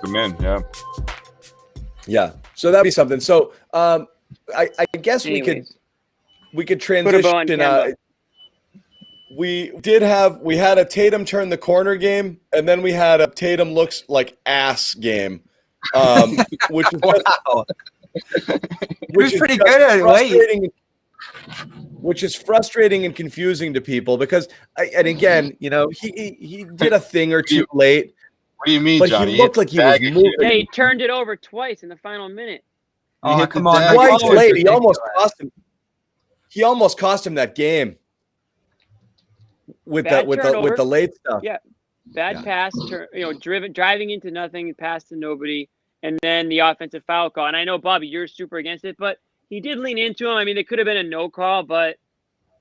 him in. Yeah. Yeah. So that'd be something. So I guess Anyways. we could Put a bow on transition. Kemba. We had a Tatum turn the corner game, and then we had a Tatum looks like ass game, which is Wow. Which is pretty good at late. Which is frustrating and confusing to people because, and again, you know, he did a thing or two late. What do you mean, but Johnny? He looked like he was moving. Yeah, he turned it over twice in the final minute. Oh, come on. Twice late. He almost cost him. He almost cost him that game with the late stuff. Yeah, bad pass. Driving into nothing, pass to nobody, and then the offensive foul call. And I know, Bobby, you're super against it, but he did lean into him. I mean, it could have been a no call, but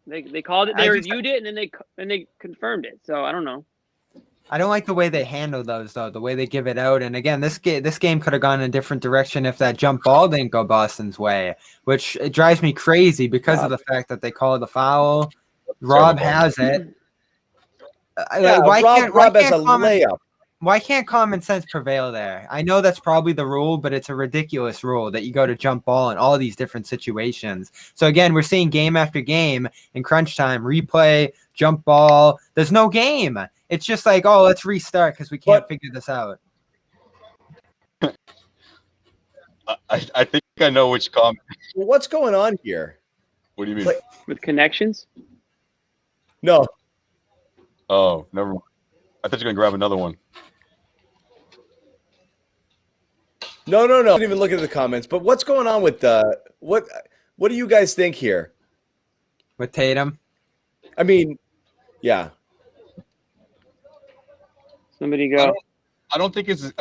they called it. They reviewed it, and then they confirmed it. So I don't know. I don't like the way they handle those, though, the way they give it out. And again, this game could have gone in a different direction if that jump ball didn't go Boston's way, which it drives me crazy because of the fact that they call the foul. Rob has it. Rob has a layup. Why can't common sense prevail there? I know that's probably the rule, but it's a ridiculous rule that you go to jump ball in all these different situations. So again, we're seeing game after game in crunch time, replay, jump ball. There's no game. It's just like, oh, let's restart because we can't figure this out. I think I know which comment. Well, what's going on here? What do you mean? With connections? No. Oh, never mind. I thought you were going to grab another one. No. I didn't even look at the comments. But what's going on with what do you guys think here? With Tatum? I mean, yeah. Somebody go. I don't think it's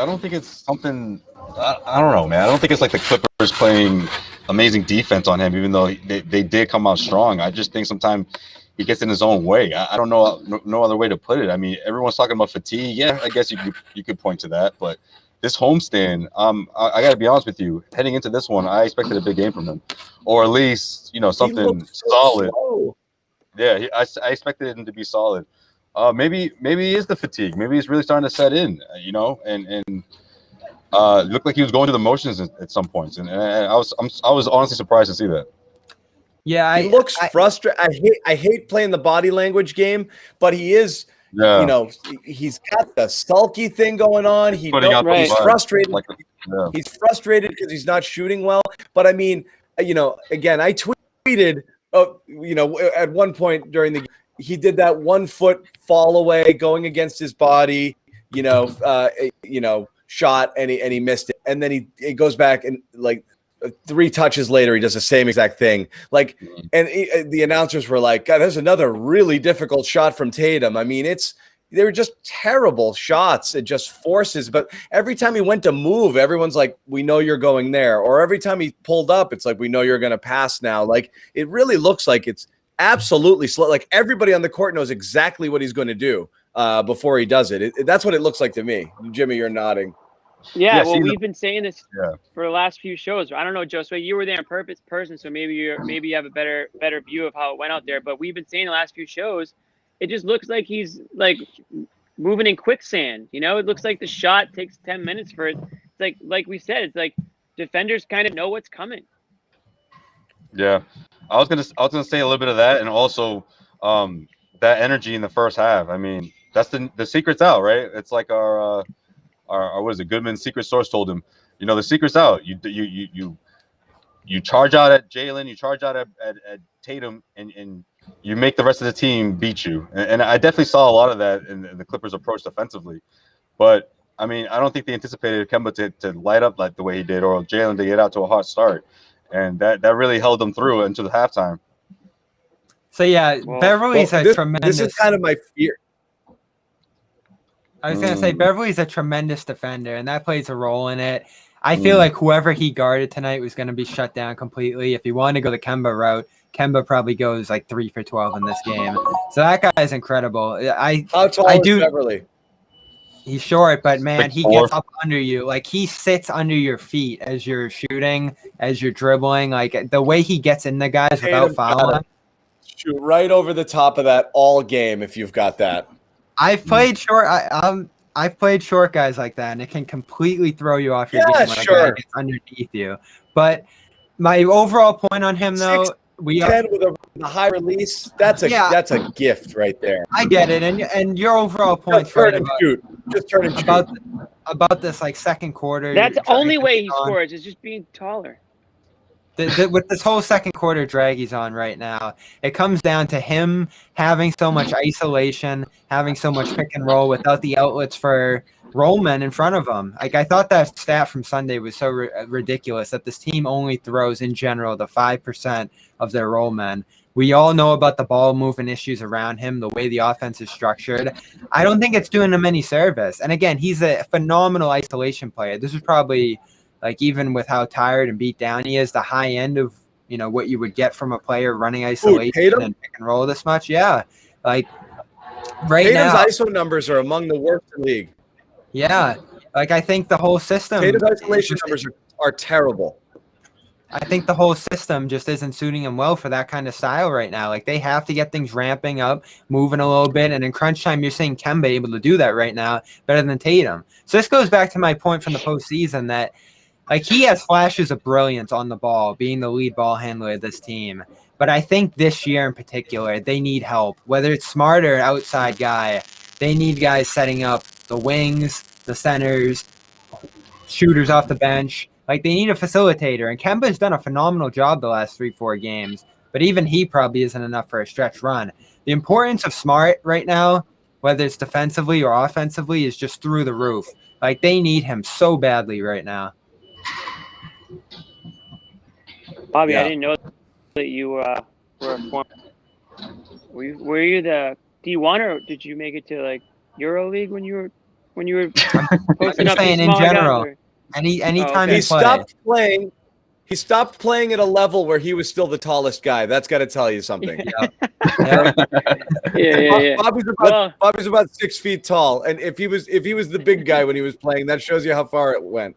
something. I don't know, man. I don't think it's like the Clippers playing amazing defense on him, even though they did come out strong. I just think sometimes he gets in his own way. I don't know no other way to put it. I mean, everyone's talking about fatigue. Yeah, I guess you could point to that, but this homestand, I got to be honest with you. Heading into this one, I expected a big game from him, or at least something solid. Slow. Yeah, I expected him to be solid. Maybe it is the fatigue. Maybe it's really starting to set in, and looked like he was going through the motions at some points, and I was honestly surprised to see that. Yeah, he looks frustrated. I hate playing the body language game, but he is. Yeah. He's got the sulky thing going on. He's frustrated. He's frustrated because he's not shooting well. But I mean, again, I tweeted, at one point during the game, he did that 1 foot fall away going against his body, shot and he missed it. And then he goes back and 3 touches later, he does the same exact thing. And the announcers were like, God, there's another really difficult shot from Tatum. I mean, they were just terrible shots. It just forces. But every time he went to move, everyone's like, we know you're going there. Or every time he pulled up, it's like, we know you're going to pass now. Like, it really looks like it's absolutely slow. Like, everybody on the court knows exactly what he's going to do before he does it. That's what it looks like to me. Jimmy, you're nodding. Yeah, well, we've been saying this for the last few shows. I don't know, Josue, you were there in person, so maybe you have a better view of how it went out there. But we've been saying the last few shows, it just looks like he's moving in quicksand. It looks like the shot takes 10 minutes for it. It's like we said, it's like defenders kind of know what's coming. Yeah, I was gonna say a little bit of that, and also that energy in the first half. I mean, that's the secret's out, right? It's like our what is it? Goodman's secret source told him, the secret's out. You charge out at Jaylen, you charge out at Tatum, and you make the rest of the team beat you. And I definitely saw a lot of that in the Clippers' approach defensively. But I mean, I don't think they anticipated Kemba to light up like the way he did, or Jaylen to get out to a hot start, and that really held them through into the halftime. So yeah, Beverley's a tremendous. This is kind of my fear. I was going to say Beverley's a tremendous defender, and that plays a role in it. I feel like whoever he guarded tonight was going to be shut down completely. If you want to go the Kemba route, Kemba probably goes 3 for 12 in this game. So that guy is incredible. How tall is Beverley? He's short, but man, he gets up under you. He sits under your feet as you're shooting, as you're dribbling. The way he gets in the guys without fouling. Shoot right over the top of that all game if you've got that. I've played short. I've played short guys like that, and it can completely throw you off your Yeah, game when sure. a guy gets underneath you. But my overall point on him, though, 10 with a high release, that's a gift right there. I get it, and your overall point's Turn right and shoot. Just turn and shoot. About this like second quarter. That's the only way he scores is just being taller. With this whole second quarter drag he's on right now, it comes down to him having so much isolation, having so much pick and roll without the outlets for roll men in front of him. Like I thought that stat from Sunday was so ridiculous that this team only throws in general the 5% of their roll men. We all know about the ball movement issues around him, the way the offense is structured. I don't think it's doing him any service. And again, he's a phenomenal isolation player. This is probably, like, even with how tired and beat down he is, the high end of, you know, what you would get from a player running isolation and pick and roll this much. Yeah. Like right Tatum's now, ISO numbers are among the worst in the league. Yeah. Like I think the whole system. Tatum's isolation numbers are terrible. I think the whole system just isn't suiting him well for that kind of style right now. Like they have to get things ramping up, moving a little bit. And in crunch time, you're seeing Kemba able to do that right now better than Tatum. So this goes back to my point from the postseason that like he has flashes of brilliance on the ball, being the lead ball handler of this team. But I think this year in particular, they need help. Whether it's Smart or outside guy, they need guys setting up the wings, the centers, shooters off the bench. Like they need a facilitator, and Kemba's done a phenomenal job the last 3-4 games, but even he probably isn't enough for a stretch run. The importance of Smart right now, whether it's defensively or offensively, is just through the roof. Like they need him so badly right now. Bobby, I didn't know that you were a former. Were you the D1 or did you make it to like EuroLeague when you were posting up in general? Anytime he stopped playing. He stopped playing at a level where he was still the tallest guy. That's got to tell you something. Yeah. Bobby's about 6 feet tall, and if he was the big guy when he was playing, that shows you how far it went.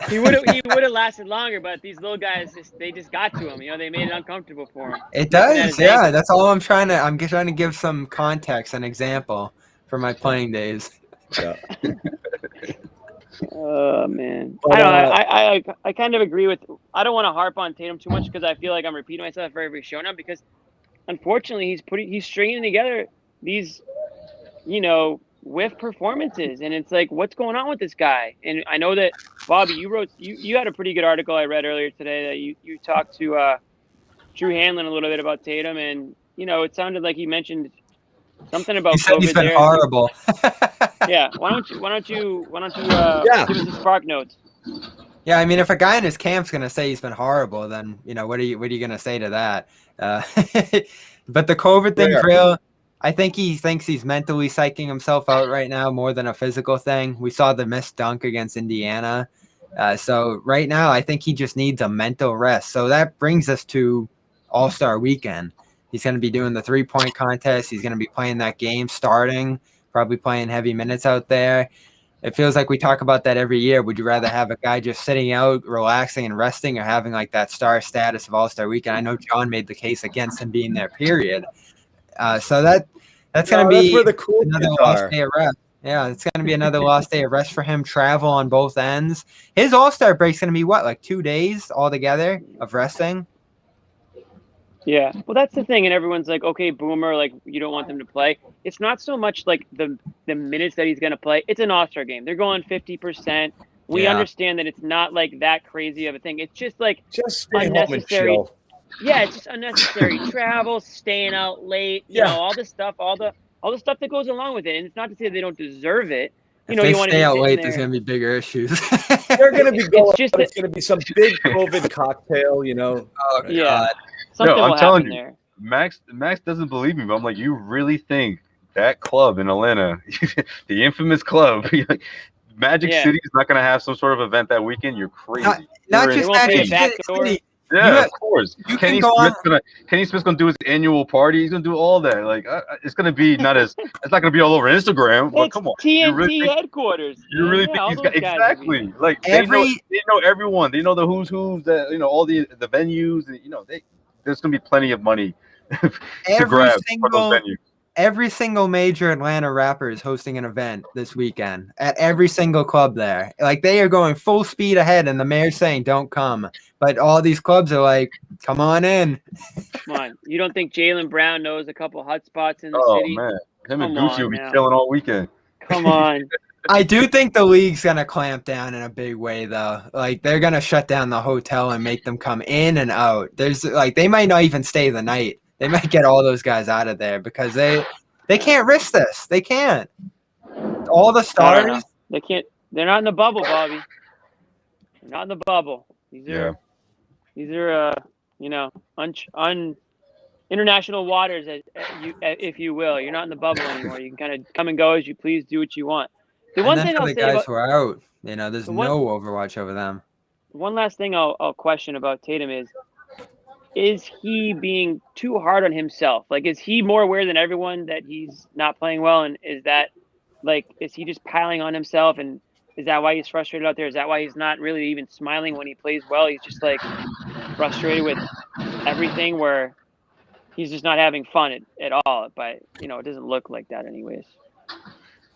He would have lasted longer, but these little guys they just got to him. You know, they made it uncomfortable for him. It does, yeah. That's all I'm trying to give some context and example for my playing days. Yeah. Oh man, I kind of agree with. I don't want to harp on Tatum too much because I feel like I'm repeating myself for every show now. Because unfortunately, he's stringing together these, whiff performances, and it's like, what's going on with this guy? And I know that Bobby, you had a pretty good article I read earlier today that you talked to Drew Hanlen a little bit about Tatum, and it sounded like he mentioned something about COVID. He's been there. horrible. Yeah. Why don't you give us the spark notes? Yeah, I mean, if a guy in his camp's gonna say he's been horrible, then what are you gonna say to that? But the COVID thing's real. I think he thinks he's mentally psyching himself out right now more than a physical thing. We saw the missed dunk against Indiana. So right now, I think he just needs a mental rest. So that brings us to All-Star Weekend. He's going to be doing the 3-point contest. He's going to be playing that game starting, probably playing heavy minutes out there. It feels like we talk about that every year. Would you rather have a guy just sitting out, relaxing and resting, or having like that star status of All-Star Weekend? I know John made the case against him being there, period. So that's going to be where the cool another lost day of rest. Yeah, it's going to be another lost day of rest for him. Travel on both ends. His All-Star break's going to be like 2 days altogether of resting? Yeah, well, that's the thing, and everyone's like, okay, Boomer, like, you don't want them to play. It's not so much like the minutes that he's going to play. It's an All-Star game. They're going 50%. We understand that it's not like that crazy of a thing. It's just like unnecessary. Yeah, it's just unnecessary travel, staying out late. All the stuff that goes along with it. And it's not to say they don't deserve it. If they stay out late, there's going to be bigger issues. They're going to be going. It's going to be some big COVID cocktail. Oh, yeah. God. Something I'm telling you, there. Max doesn't believe me, but I'm like, you really think that club in Atlanta, the infamous club, Magic City is not going to have some sort of event that weekend? You're crazy. Not just Magic City. Yeah, of course. Kenny Smith's gonna do his annual party. He's gonna do all that. Like, it's gonna be not gonna be all over Instagram. But come on, TNT headquarters. You really think he's got exactly like they know everyone. They know the who's that all the venues. And, there's gonna be plenty of money to grab for those venues. every single major Atlanta rapper is hosting an event this weekend at every single club there. Like, they are going full speed ahead, and the mayor's saying don't come. But all these clubs are like, come on in. Come on. You don't think Jaylen Brown knows a couple hot spots in the city? Man. Him and Come Gucci will on be now. chilling all weekend. Come on. I do think the league's going to clamp down in a big way, though. Like, they're going to shut down the hotel and make them come in and out. They might not even stay the night. They might get all those guys out of there because they can't risk this. They can't. All the stars. They can't. They're not in the bubble, Bobby. They're not in the bubble. These are international waters, if you will. You're not in the bubble anymore. You can kind of come and go as you please, do what you want. The one thing I'll say guys about who are out, there's no Overwatch over them. One last thing I'll question about Tatum is he being too hard on himself? Like, is he more aware than everyone that he's not playing well? And is he just piling on himself? And is that why he's frustrated out there? Is that why he's not really even smiling when he plays well? He's just like frustrated with everything, where he's just not having fun at all. But, it doesn't look like that anyways.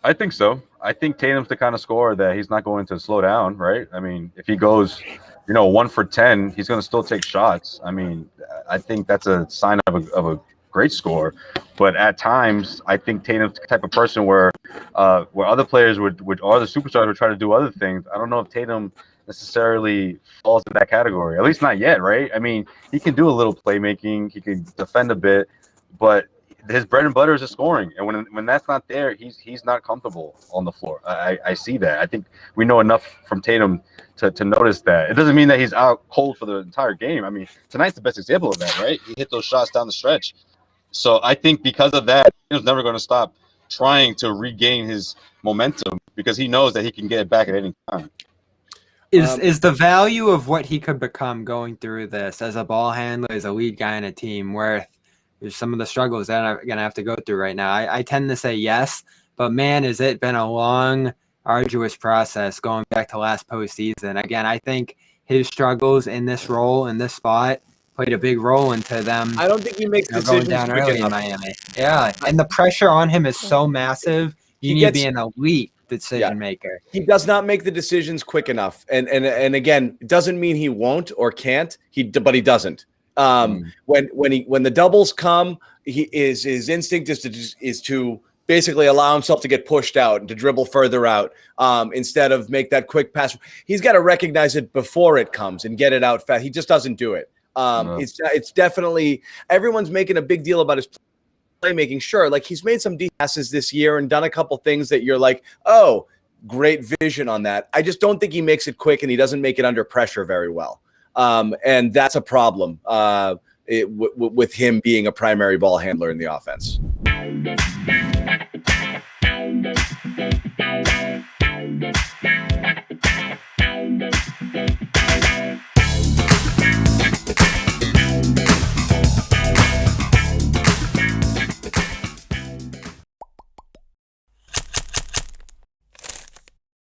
I think so. I think Tatum's the kind of scorer that he's not going to slow down, right? I mean, if he goes, 1 for 10, he's going to still take shots. I mean, I think that's a sign of a great scorer. But at times, I think Tatum's the type of person where other players or the superstars would try to do other things. I don't know if Tatum necessarily falls in that category, at least not yet, right? I mean, he can do a little playmaking, he can defend a bit, but his bread and butter is his scoring, and when that's not there, he's not comfortable on the floor. I see that. I think we know enough from Tatum to notice that. It doesn't mean that he's out cold for the entire game. I mean, tonight's the best example of that, right? He hit those shots down the stretch. So I think because of that, he's never going to stop trying to regain his momentum because he knows that he can get it back at any time. Is the value of what he could become going through this as a ball handler, as a lead guy in a team, worth some of the struggles that I'm going to have to go through right now? I tend to say yes, but man, has it been a long, arduous process going back to last postseason. Again, I think his struggles in this role, in this spot, played a big role into them. I don't think he makes decisions going down early in Miami. Yeah, and the pressure on him is so massive. You need to be an elite decision maker. He does not make the decisions quick enough, and again, it doesn't mean he won't or can't. But he doesn't. When the doubles come, his instinct is to basically allow himself to get pushed out and to dribble further out instead of make that quick pass. He's got to recognize it before it comes and get it out fast. He just doesn't do it. It's definitely, everyone's making a big deal about his playmaking. Sure, like he's made some deep passes this year and done a couple things that you're like, oh, great vision on that. I just don't think he makes it quick, and he doesn't make it under pressure very well. And that's a problem with him being a primary ball handler in the offense.